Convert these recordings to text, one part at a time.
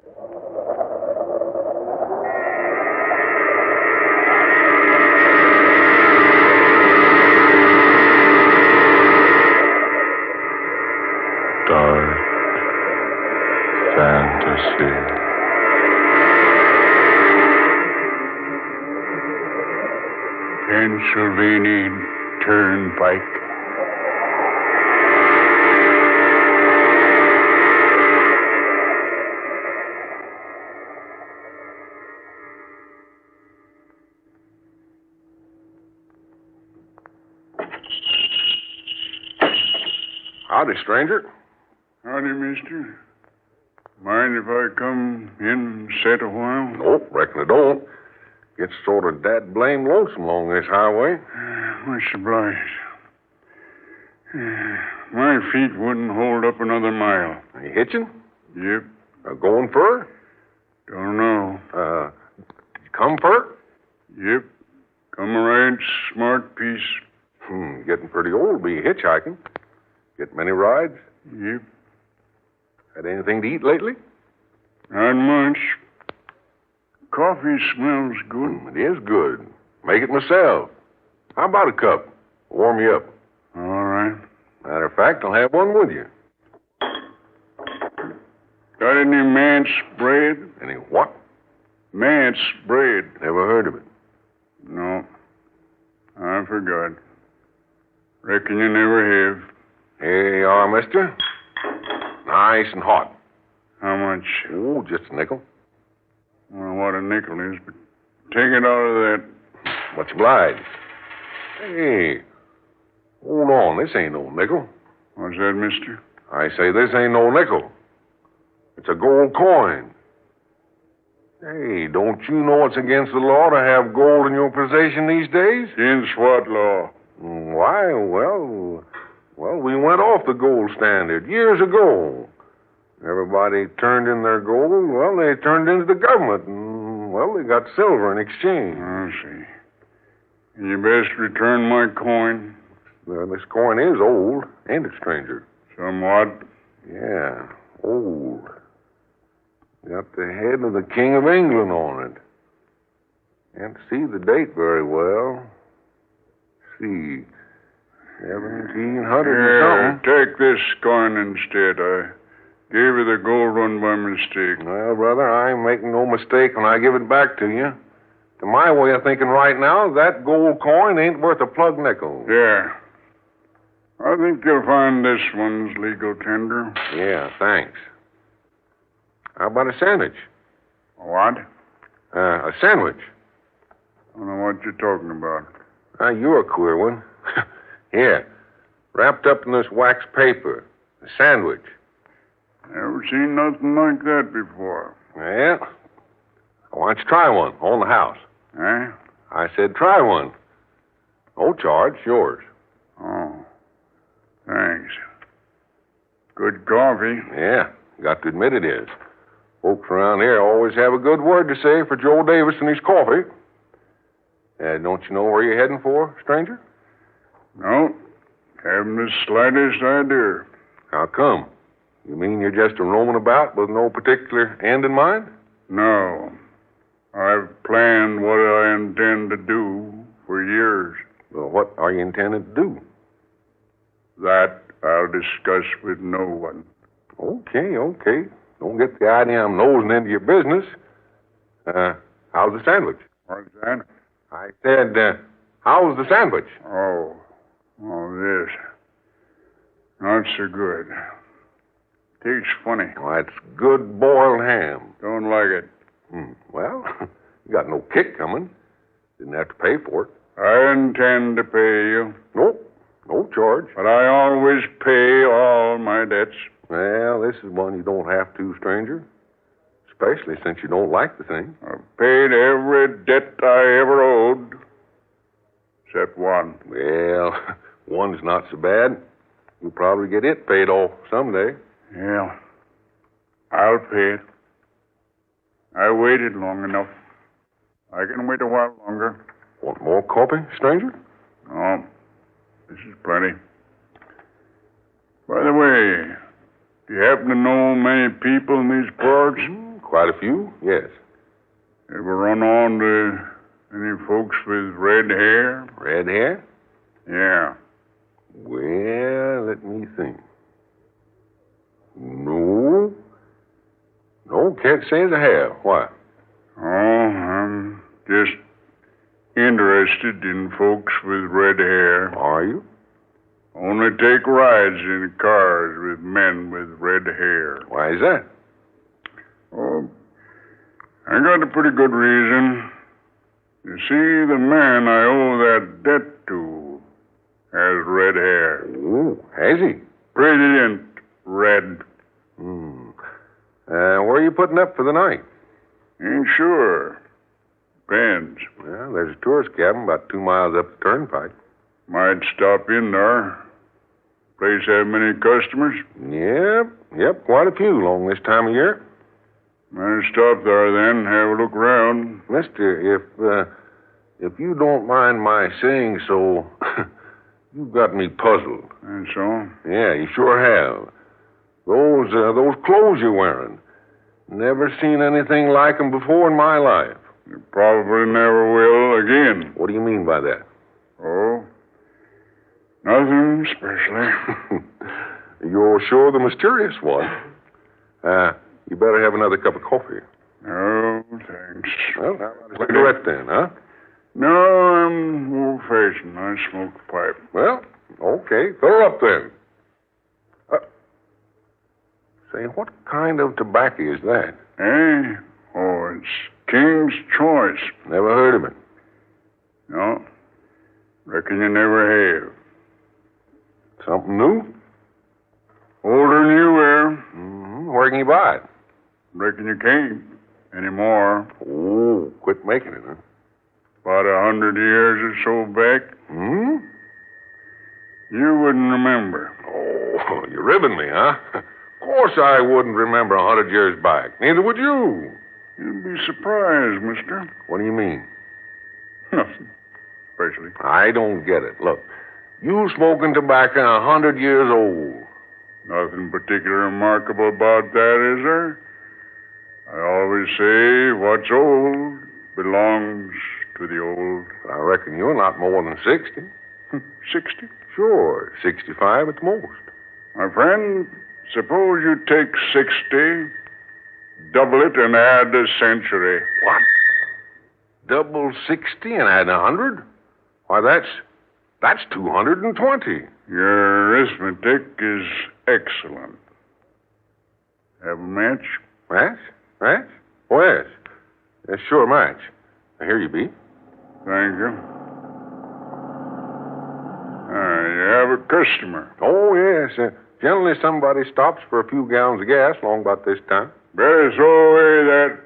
Dark fantasy. Pennsylvania Turnpike. Howdy, stranger. Howdy, mister. Mind if I come in and sit a while? Nope, reckon I don't. Gets sort of dad-blame lonesome along this highway. Much obliged. My feet wouldn't hold up another mile. Are you hitching? Yep. Going fur? Don't know. Come fur? Yep. Come a right smart piece. Getting pretty old to be hitchhiking. Get many rides? Yep. Had anything to eat lately? Not much. Coffee smells good. It is good. Make it myself. How about a cup? Warm you up. All right. Matter of fact, I'll have one with you. Got any manse bread? Any what? Manse bread. Never heard of it. No. I forgot. Reckon you never have. Here you are, mister. Nice and hot. How much? Oh, just a nickel. I don't know what a nickel is, but take it out of that. Much obliged. Hey, hold on. This ain't no nickel. What's that, mister? I say this ain't no nickel. It's a gold coin. Hey, don't you know it's against the law to have gold in your possession these days? Against what law? Why, well, we went off the gold standard years ago. Everybody turned in their gold. Well, they turned into the government. And, well, they got silver in exchange. I see. You best return my coin. Well, this coin is old, ain't it, stranger? Somewhat. Yeah, old. Got the head of the King of England on it. Can't see the date very well. See, 1700 and something. Take this coin instead. I gave you the gold one by mistake. Well, brother, I ain't making no mistake when I give it back to you. To my way of thinking right now, that gold coin ain't worth a plug nickel. Yeah. I think you'll find this one's legal tender. Yeah, thanks. How about a sandwich? What? A sandwich. I don't know what you're talking about. You're a queer one. Here, wrapped up in this wax paper. A sandwich. Never seen nothing like that before. Yeah. Why don't you try one on the house? Eh? I said try one. No charge, yours. Oh. Thanks. Good coffee. Yeah, got to admit it is. Folks around here always have a good word to say for Joe Davis and his coffee. Don't you know where you're heading for, stranger? No. Haven't the slightest idea. How come? You mean you're just a roaming about with no particular end in mind? No. I've planned what I intend to do for years. Well, what are you intending to do? That I'll discuss with no one. Okay. Don't get the idea I'm nosing into your business. How's the sandwich? What's that? I said, how's the sandwich? Oh, this. Not so good. Tastes funny. Why, it's good boiled ham. Don't like it. Well, you got no kick coming. Didn't have to pay for it. I intend to pay you. Nope, no charge. But I always pay all my debts. Well, this is one you don't have to, stranger. Especially since you don't like the thing. I've paid every debt I ever owed. Except one. Well, one's not so bad. You'll probably get it paid off someday. Yeah. I'll pay it. I waited long enough. I can wait a while longer. Want more coffee, stranger? No. This is plenty. By the way, do you happen to know many people in these parts? quite a few, yes. Ever run on to any folks with red hair? Red hair? Yeah. Well, let me think. No. No, can't say as I have. Why? Oh, I'm just interested in folks with red hair. Are you? Only take rides in cars with men with red hair. Why is that? Oh, I got a pretty good reason. You see, the man I owe that debt to has red hair. Oh, has he? Brilliant red. Where are you putting up for the night? Ain't sure. Depends. Well, there's a tourist cabin about 2 miles up the Turnpike. Might stop in there. Place have many customers? Yep, quite a few along this time of year. Might stop there then, have a look around. Mister, if you don't mind my saying so, you've got me puzzled. And so? Yeah, you sure have. Those clothes you're wearing. Never seen anything like 'em before in my life. You probably never will again. What do you mean by that? Oh? Nothing especially. You're sure the mysterious one. You better have another cup of coffee. No, thanks. Well, how about a cigarette then, huh? No, I'm old-fashioned. I smoke a pipe. Well, okay. Fill her up then. Say, what kind of tobacco is that? Eh? Oh, it's King's Choice. Never heard of it. No? Reckon you never have. Something new? Older than you were. Mm-hmm. Where can you buy it? Reckon you can't anymore. Oh, quit making it, huh? About 100 years or so back. Hmm? You wouldn't remember. Oh, you're ribbing me, huh? Of course I wouldn't remember 100 years back. Neither would you. You'd be surprised, mister. What do you mean? Nothing. Especially. I don't get it. Look, you smoking tobacco 100 years old. Nothing particularly remarkable about that, is there? I always say what's old belongs to the old. I reckon you're not more than 60. 60? Sure, 65 at the most. My friend, suppose you take 60, double it, and add a century. What? Double 60 and add 100? Why, that's 220. Your arithmetic is excellent. Have a match? Match? Match? Oh, yes. Yes, sure, match. Here you be. Thank you. You have a customer. Oh, yes. Generally, somebody stops for a few gallons of gas along about this time. Better throw away that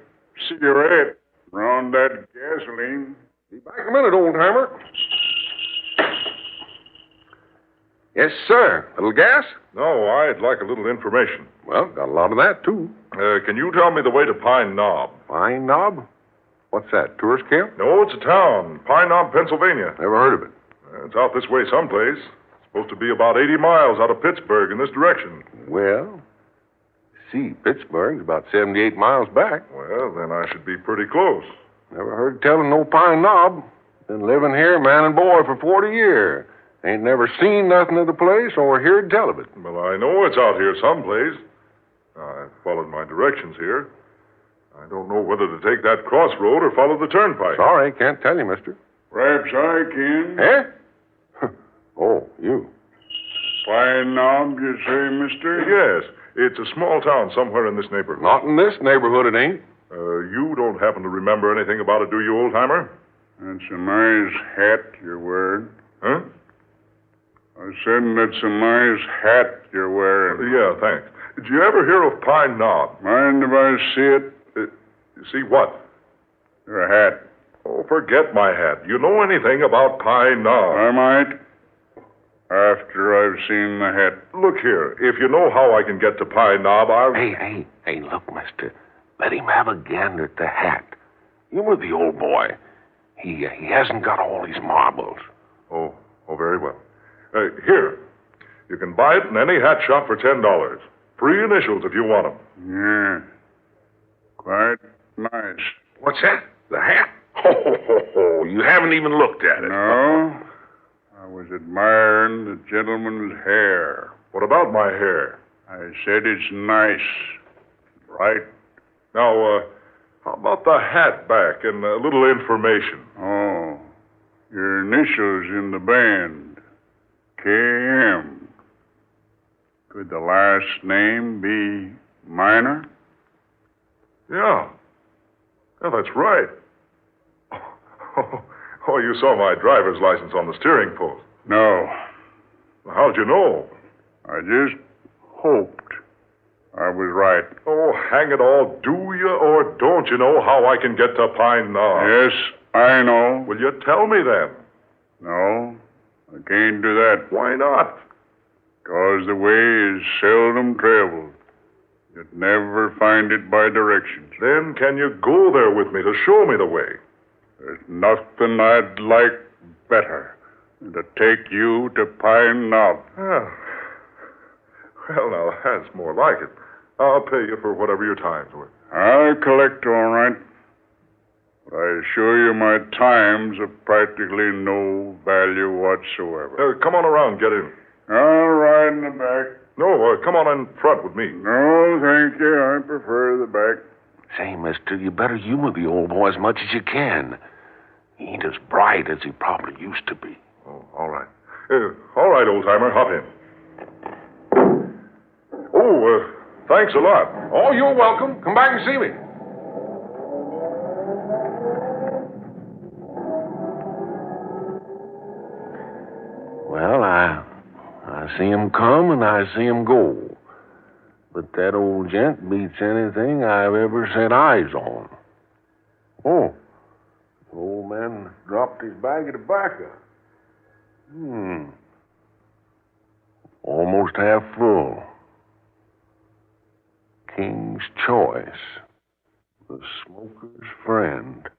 cigarette around that gasoline. Be back in a minute, old-timer. Yes, sir. A little gas? No, I'd like a little information. Well, got a lot of that, too. Can you tell me the way to Pine Knob? Pine Knob? What's that, tourist camp? No, it's a town. Pine Knob, Pennsylvania. Never heard of it. It's out this way someplace. It's supposed to be about 80 miles out of Pittsburgh in this direction. Well, see, Pittsburgh's about 78 miles back. Well, then I should be pretty close. Never heard tell of no Pine Knob. Been living here, man and boy, for 40 years. Ain't never seen nothing of the place or heard tell of it. Well, I know it's out here someplace. I've followed my directions here. I don't know whether to take that crossroad or follow the turnpike. Sorry, can't tell you, mister. Perhaps I can. Eh? Oh, you. Pine Knob, you say, mister? Yes, it's a small town somewhere in this neighborhood. Not in this neighborhood, it ain't. You don't happen to remember anything about it, do you, old-timer? That's a nice hat you're wearing. Huh? I said that's a nice hat you're wearing. Yeah, thanks. Did you ever hear of Pine Knob? Mind if I see it? See what? Your hat. Oh, forget my hat. You know anything about Pine Knob? I might. After I've seen the hat. Look here. If you know how I can get to Pine Knob, I'll... Hey, look, mister. Let him have a gander at the hat. You with the old boy. He hasn't got all these marbles. Oh, very well. Here. You can buy it in any hat shop for $10. Free initials if you want them. Yeah. Quite nice. What's that? The hat? Oh, you haven't even looked at it. No. I was admiring the gentleman's hair. What about my hair? I said it's nice. Right? Now, how about the hat back and a little information? Oh. Your initials in the band. K.M. Could the last name be Minor? Yeah. Yeah, that's right. Oh, you saw my driver's license on the steering post. No. How'd you know? I just hoped I was right. Oh, hang it all. Do you or don't you know how I can get to Pine Knob? Yes, I know. Will you tell me then? No, I can't do that. Why not? 'Cause the way is seldom traveled. You'd never find it by directions. Then can you go there with me to show me the way? There's nothing I'd like better than to take you to Pine Knob. Ah. Well, now, that's more like it. I'll pay you for whatever your time's worth. I'll collect all right. But I assure you my time's of practically no value whatsoever. Come on around, get in. I'll ride in the back. No, come on in front with me. No, thank you. I prefer the back. Say, mister, you better humor the old boy as much as you can. He ain't as bright as he probably used to be. Oh, all right. All right, old-timer, hop in. Oh, thanks a lot. Oh, you're welcome. Come back and see me. Well, I see him come and I see him go. But that old gent beats anything I've ever set eyes on. Oh, the old man dropped his bag of tobacco. Almost half full. King's Choice. The Smoker's Friend.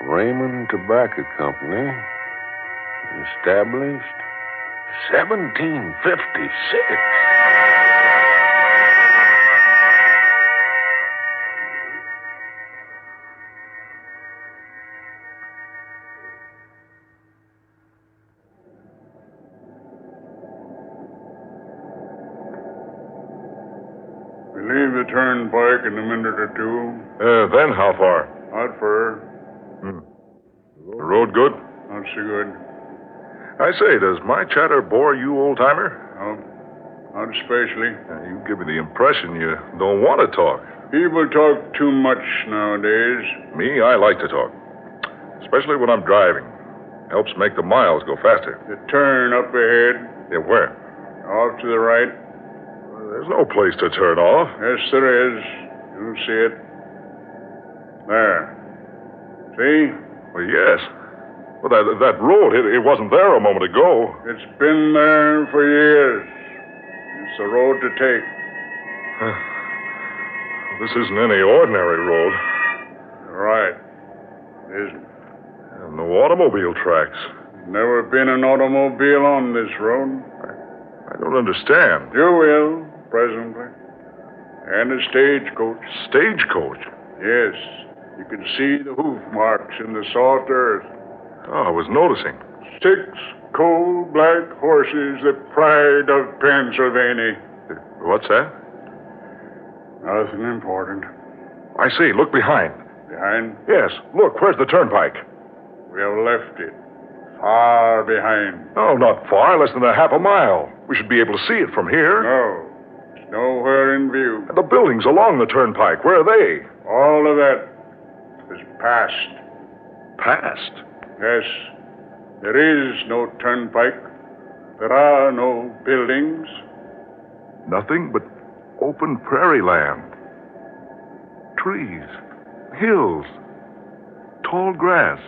Raymond Tobacco Company. Established 1756. We leave the Turnpike in a minute or two. Then how far? Not far. The road good? Not so good. I say, does my chatter bore you, old-timer? No, not especially. You give me the impression you don't want to talk. People talk too much nowadays. Me, I like to talk. Especially when I'm driving. Helps make the miles go faster. The turn up ahead, Yeah, where? off to the right. There's no place to turn off. Yes, there is. You'll see it. There. See? Well, yes. Well, that road, it wasn't there a moment ago. It's been there for years. It's the road to take. This isn't any ordinary road. Right. It isn't. No automobile tracks. Never been an automobile on this road. I don't understand. You will, presently. And a stagecoach. Stagecoach? Yes. You can see the hoof marks in the soft earth. Oh, I was noticing. 6 coal-black horses, the pride of Pennsylvania. What's that? Nothing important. I see. Look behind. Behind? Yes. Look, where's the turnpike? We have left it. Far behind. Oh, not far. Less than a half a mile. We should be able to see it from here. No. It's nowhere in view. And the buildings along the turnpike, where are they? All of that is past. Past? Yes. There is no turnpike. There are no buildings. Nothing but open prairie land. Trees. Hills. Tall grass.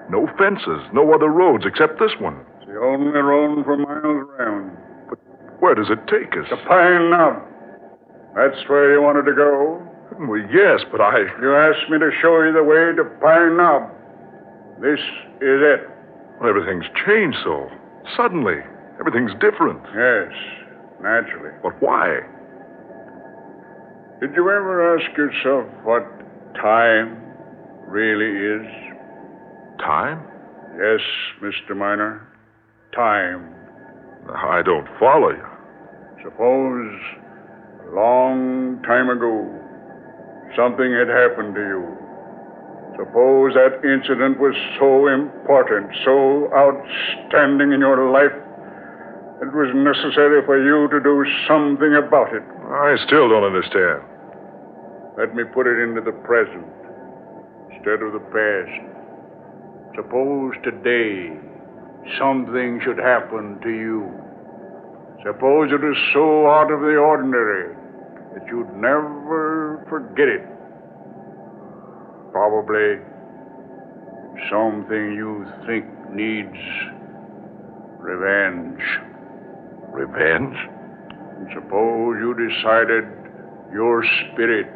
No fences. No other roads except this one. It's the only road for miles around. But where does it take us? To Pine Knob. That's where you wanted to go. Well, yes, but You asked me to show you the way to Pine Knob. This is it. Well, everything's changed so. Suddenly. Everything's different. Yes, naturally. But why? Did you ever ask yourself what time really is? Time? Yes, Mr. Miner. Time. I don't follow you. Suppose a long time ago something had happened to you. Suppose that incident was so important, so outstanding in your life, it was necessary for you to do something about it. I still don't understand. Let me put it into the present instead of the past. Suppose today something should happen to you. Suppose it is so out of the ordinary that you'd never forget it. Probably something you think needs revenge. Revenge? And suppose you decided your spirit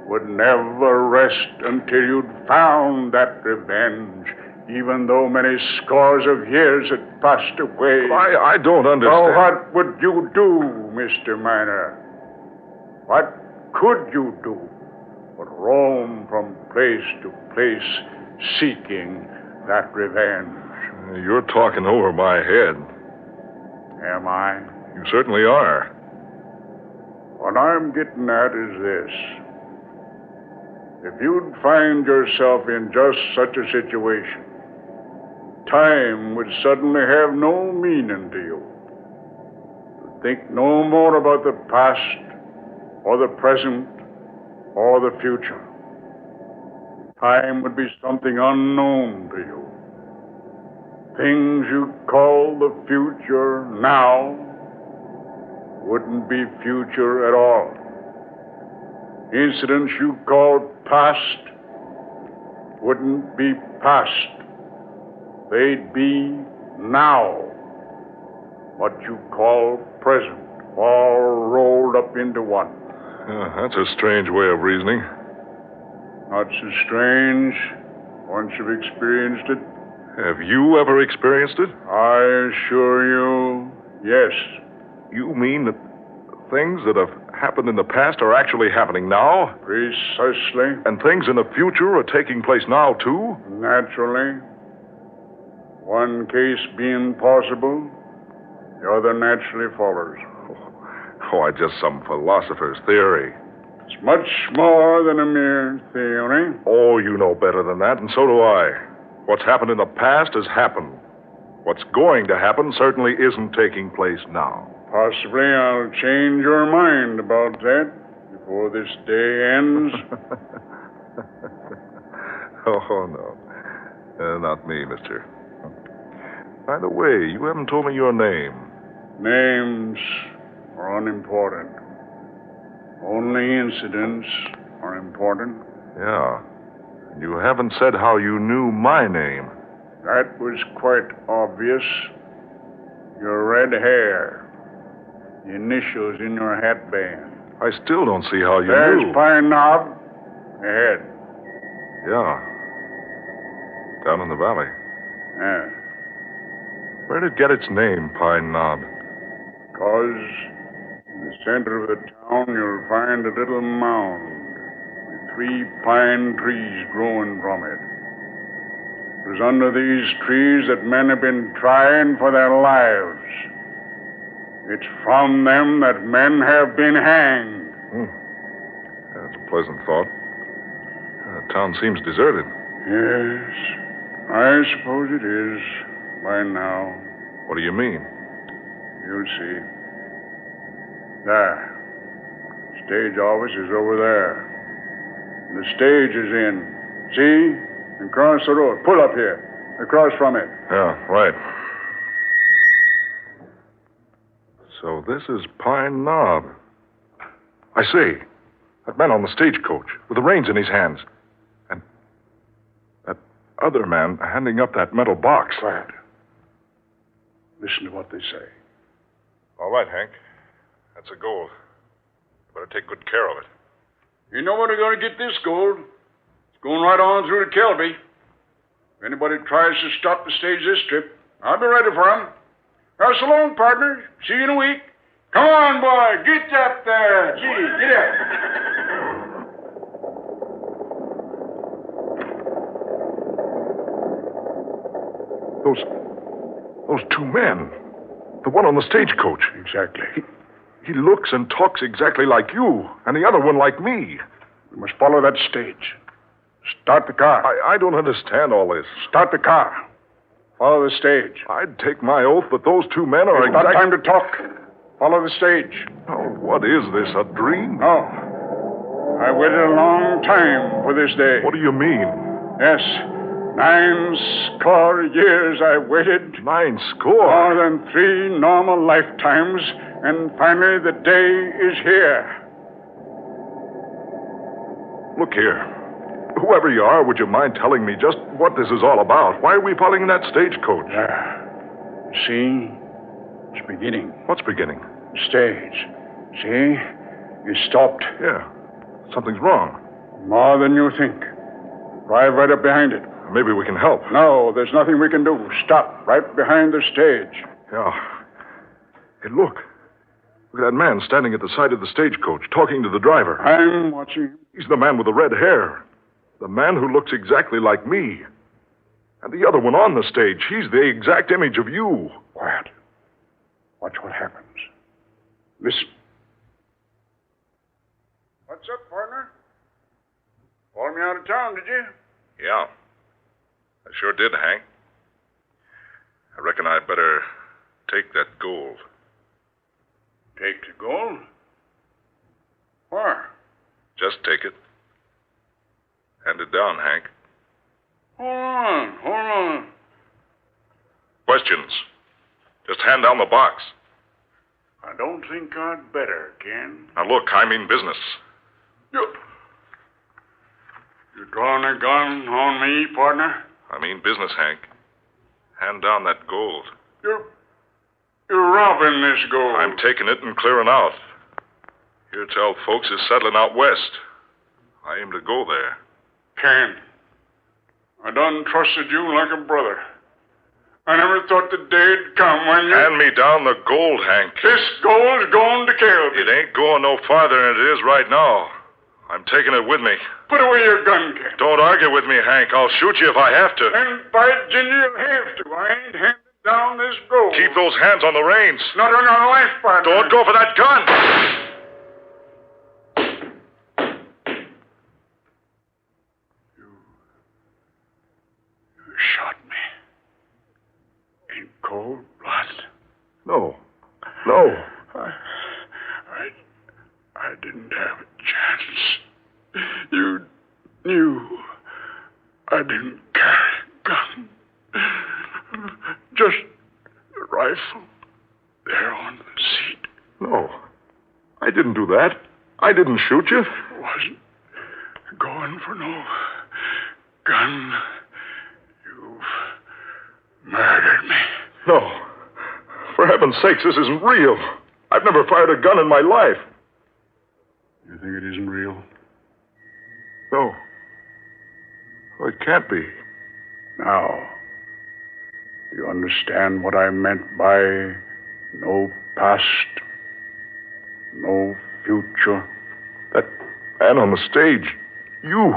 would never rest until you'd found that revenge, even though many scores of years had passed away. I don't understand. Now, what would you do, Mr. Miner? What could you do but roam from place to place seeking that revenge? You're talking over my head. Am I? You certainly are. What I'm getting at is this. If you'd find yourself in just such a situation, time would suddenly have no meaning to you. You'd think no more about the past or the present or the future. Time would be something unknown to you. Things you call the future now wouldn't be future at all. Incidents you call past wouldn't be past. They'd be now. What you call present, all rolled up into one. That's a strange way of reasoning. Not so strange once you've experienced it. Have you ever experienced it? I assure you, yes. You mean that things that have happened in the past are actually happening now? Precisely. And things in the future are taking place now, too? Naturally. One case being possible, the other naturally follows. Oh, just some philosopher's theory. It's much more than a mere theory. Oh, you know better than that, and so do I. What's happened in the past has happened. What's going to happen certainly isn't taking place now. Possibly I'll change your mind about that before this day ends. Oh, no. Not me, mister. By the way, you haven't told me your name. Names are unimportant. Only incidents are important. Yeah. And you haven't said how you knew my name. That was quite obvious. Your red hair. The initials in your hatband. I still don't see how you There's knew. Pine Knob. Ahead. Yeah. Down in the valley. Yeah. Where did it get its name, Pine Knob? Because in the center of the town you'll find a little mound with 3 pine trees growing from it. It was under these trees that men have been trying for their lives. It's from them that men have been hanged. That's a pleasant thought. The town seems deserted. Yes, I suppose it is by now. What do you mean? You'll see. There. Stage office is over there. The stage is in. See? And cross the road. Pull up here. Across from it. Yeah, right. So this is Pine Knob. I see. That man on the stagecoach with the reins in his hands. And that other man handing up that metal box. Quiet. Listen to what they say. All right, Hank. That's a gold. You better take good care of it. You know where they're going to get this gold? It's going right on through to Kelby. If anybody tries to stop the stage this trip, I'll be ready for them. Well, so long, partner. See you in a week. Come on, boy. Get up there. Gee, get up. Those two men. The one on the stagecoach. Exactly. He looks and talks exactly like you, and the other one like me. We must follow that stage. Start the car. I don't understand all this. Start the car. Follow the stage. I'd take my oath that those two men are It's not time to talk. Follow the stage. Oh, what is this, a dream? No. I waited a long time for this day. What do you mean? Yes. 9 score years I waited. 9 score? More than 3 normal lifetimes. And finally the day is here. Look here. Whoever you are, would you mind telling me just what this is all about? Why are we following that stagecoach? See? It's beginning. What's beginning? Stage. See? You stopped. Yeah. Something's wrong. More than you think. Drive right up behind it. Maybe we can help. No, there's nothing we can do. Stop right behind the stage. Yeah. Hey, look. Look at that man standing at the side of the stagecoach, talking to the driver. I'm watching him. He's the man with the red hair. The man who looks exactly like me. And the other one on the stage, he's the exact image of you. Quiet. Watch what happens. Listen. What's up, partner? Called me out of town, did you? Yeah. I sure did, Hank. I reckon I'd better take that gold. Take the gold? Where? Just take it. Hand it down, Hank. Hold on. Questions? Just hand down the box. I don't think I'd better, Ken. Now look, I mean business. You drawing a gun on me, partner? I mean business, Hank. Hand down that gold. You're robbing this gold. I'm taking it and clearing out. Here tell folks is settling out west. I aim to go there. Ken, I done trusted you like a brother. I never thought the day'd come when you... Hand me down the gold, Hank. This gold's going to kill me. It ain't going no farther than it is right now. I'm taking it with me. Put away your gun, Ken. Don't argue with me, Hank. I'll shoot you if I have to. And by Ginger, you'll have to. I ain't handing down this gold. Keep those hands on the reins. Not on your life, partner. Don't go for that gun. You shot me. In cold blood. No. I didn't have a chance. You knew I didn't carry a gun. Just a rifle there on the seat. No. I didn't do that. I didn't shoot you. I wasn't going for no gun. You've murdered me. No. For heaven's sakes, this isn't real. I've never fired a gun in my life. You think it isn't real? No. Oh, it can't be. Now, you understand what I meant by no past, no future? That man on the stage, you.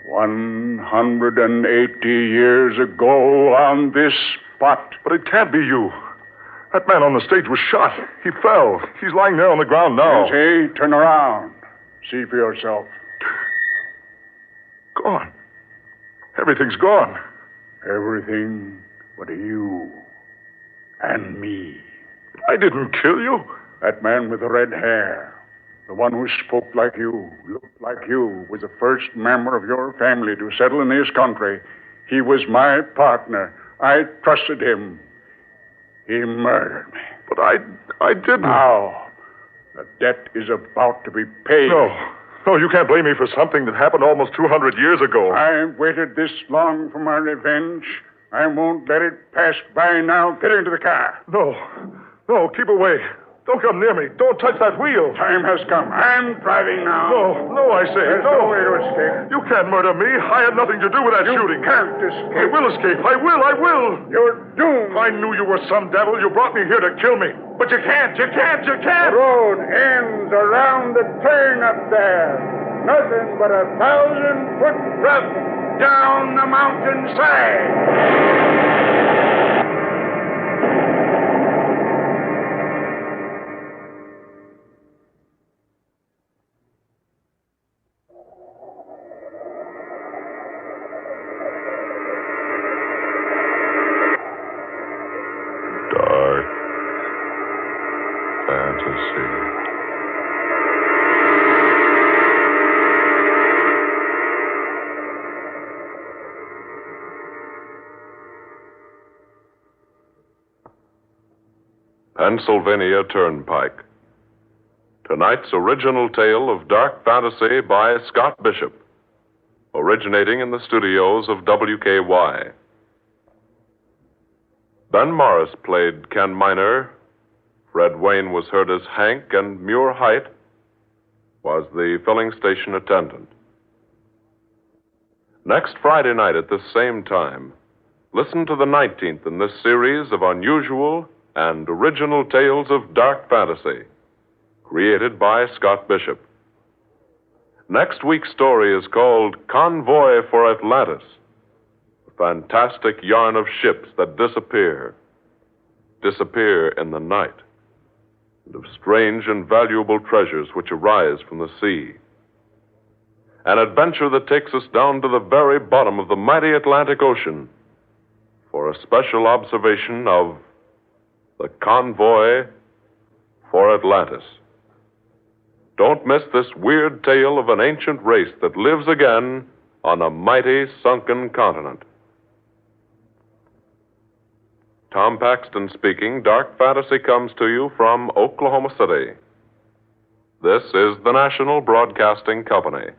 180 years ago on this spot. But it can't be you. That man on the stage was shot. He fell. He's lying there on the ground now. Is he? Turn around. See for yourself. Gone. Everything's gone. Everything but you and me. I didn't kill you. That man with the red hair, the one who spoke like you, looked like you, was the first member of your family to settle in this country. He was my partner. I trusted him. He murdered me. But I didn't. Now, the debt is about to be paid. No, you can't blame me for something that happened almost 200 years ago. I waited this long for my revenge. I won't let it pass by now. Get into the car. No, keep away. Don't come near me. Don't touch that wheel. Time has come. I'm driving now. No, I say. There's no way to escape. You can't murder me. I had nothing to do with that shooting. You can't escape. I will escape. I will. You're doomed. I knew you were some devil. You brought me here to kill me. But you can't. The road ends around the turn up there. Nothing but a 1,000-foot drop down the mountainside. Pennsylvania Turnpike. Tonight's original tale of dark fantasy by Scott Bishop, originating in the studios of WKY. Ben Morris played Ken Miner. Fred Wayne was heard as Hank, and Muir Height was the filling station attendant. Next Friday night at this same time, listen to the 19th in this series of unusual and original tales of dark fantasy, created by Scott Bishop. Next week's story is called Convoy for Atlantis, a fantastic yarn of ships that disappear in the night, and of strange and valuable treasures which arise from the sea. An adventure that takes us down to the very bottom of the mighty Atlantic Ocean for a special observation of the Convoy for Atlantis. Don't miss this weird tale of an ancient race that lives again on a mighty sunken continent. Tom Paxton speaking. Dark Fantasy comes to you from Oklahoma City. This is the National Broadcasting Company.